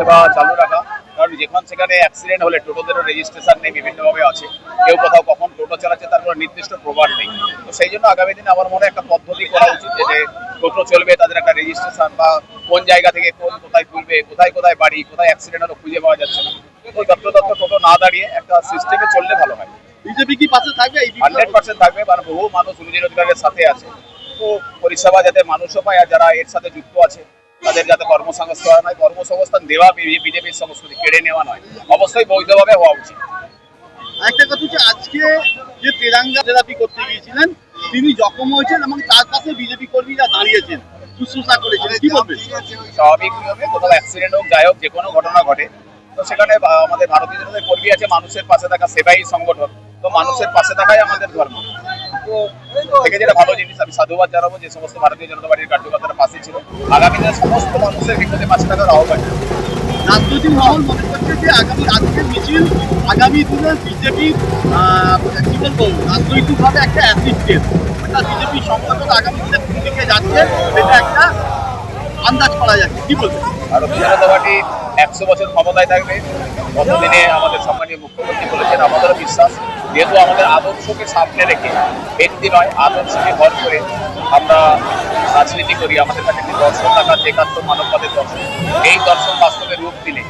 পরিষেবা চালু রাখা, কারণ যেখানে সেখানে অ্যাক্সিডেন্ট হলে টোটোদেরও রেজিস্ট্রেশন নেই, বিভিন্নভাবে আছে, কেউ কোথাও কখন টোটো চালাচ্ছে তার কোনো নির্দিষ্ট প্রমাণ নেই। তো সেই জন্য আগামী দিনে আমার মনে হয় একটা পদ্ধতি করা উচিত যে টোটো চলবে, তাদের একটা রেজিস্ট্রেশন বা কোন জায়গা থেকে কোথায় তুলবে, কোথায় কোথায় বাড়ি, কোথায় অ্যাক্সিডেন্ট হলো খুঁজে পাওয়া যাচ্ছে না। ওই যত্রতত্র টোটো না দাঁড়িয়ে একটা সিস্টেমে চললে ভালো হয়। বিজেপি কি পাশে থাকবে? 100% থাকবে, মানে বহু মানুষ রুজি রোজগারের সাথে আছে, তো পরিষেবা যাতে মানুষও পায় আর যারা এর সাথে যুক্ত আছে তাদের যাতে কর্মসংস্থান হয়, কর্মসংস্থান দেওয়া বিজেপির সংস্কৃতি, কেড়ে নেওয়া নয়, অবশ্যই বৈধভাবে হওয়া উচিত। একটা কথা হচ্ছে, আজকে যে তেরাঙ্গা থেরাপি করতে গিয়েছিলেন তিনি জখম হয়েছেন এবং তার পাশে বিজেপি কর্মীরা দাঁড়িয়েছেন, শুশ্রূষা করেছেন, কি বলবেন? স্বাভাবিক নিয়মে কোথাও অ্যাক্সিডেন্ট হোক, যাই হোক, যে কোনো ঘটনা ঘটে, তো সেখানে আমাদের ভারতীয় জনতা কর্মী আছে, মানুষের পাশে থাকা সেবাই সংগঠন, তো মানুষের পাশে থাকাই আমাদের ধর্ম। তো থেকে যেটা ভালো জিনিস, আমি সাধুবাদ জানাবো যে সমস্ত ভারতীয় জনতা পার্টির কার্যকর্তারা পাশে ছিল। আগামী দিনে সমস্ত মানুষের বিপদে পাশে থাকার আহ্বান। রাজনৈতিক মহল মনে করছে যে আগামী আজকের মিছিল আগামী দিনে বিজেপি কি বলবো রাজনৈতিকভাবে একটা অ্যাসিস্টেড, একটা বিজেপি সংগঠন আগামী দিনে কোন দিকে যাচ্ছে এটা একটা আন্দাজ করা যাচ্ছে, কি বলবেন? ভারতীয় জনতা পার্টি 100 বছর ক্ষমতায় থাকবে। গতদিনে আমাদের সম্মানীয় মুখ্যমন্ত্রী বলেছেন, আমাদেরও বিশ্বাস, যেহেতু আমাদের আদর্শকে সামনে রেখে, ব্যক্তি নয় আদর্শকে ভর করে আমরা রাজনীতি করি, আমাদের কাছে একটি দর্শন থাকার একাত্ম মানববাদের দর্শন, এই দর্শন বাস্তবে রূপ দিলে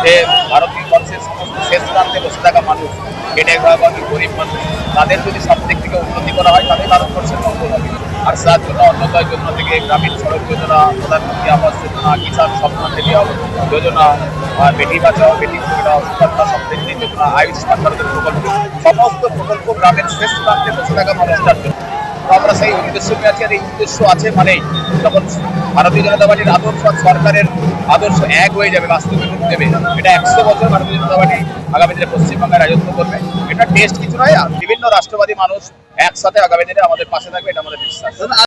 যে ভারতীয় বর্ষের সমস্ত শেষ প্রান্তে বসে থাকা মানুষ, খেটে খাওয়া গরিব মানুষ, তাদের যদি সব দিক থেকে উন্নতি করা হয় তাহলে ভারতবর্ষের মঙ্গল হবে। আর তার জন্য অন্যদয় যোজনা থেকে গ্রামীণ সড়ক যোজনা, প্রধানমন্ত্রী আবাস যোজনা, কিষাণ সম্মান নিধি যোজনা, বেটি বাঁচাও বেটি পড়াও, সুকন্যা সমৃদ্ধি যোজনা, আয়ুষ্মান ভারতের প্রকল্প, সমস্ত প্রকল্প গ্রামের শেষ প্রান্তে বসে থাকা মানুষটার জন্য। তো আমরা সেই উদ্দেশ্য নিয়ে আছি, আর এই উদ্দেশ্য আছে মানেই যখন ভারতীয় জনতা পার্টির আদর্শ আর সরকারের আদর্শ এক হয়ে যাবে, বাস্তবে রূপ দেবে, এটা 100 বছর ভারতীয় জনতা পার্টি আগামী দিনে পশ্চিমবঙ্গে রাজত্ব করবে। এটা টেস্ট কিছু নয়, বিভিন্ন রাষ্ট্রবাদী মানুষ একসাথে আগামী দিনে আমাদের পাশে থাকবে, এটা আমাদের বিশ্বাস।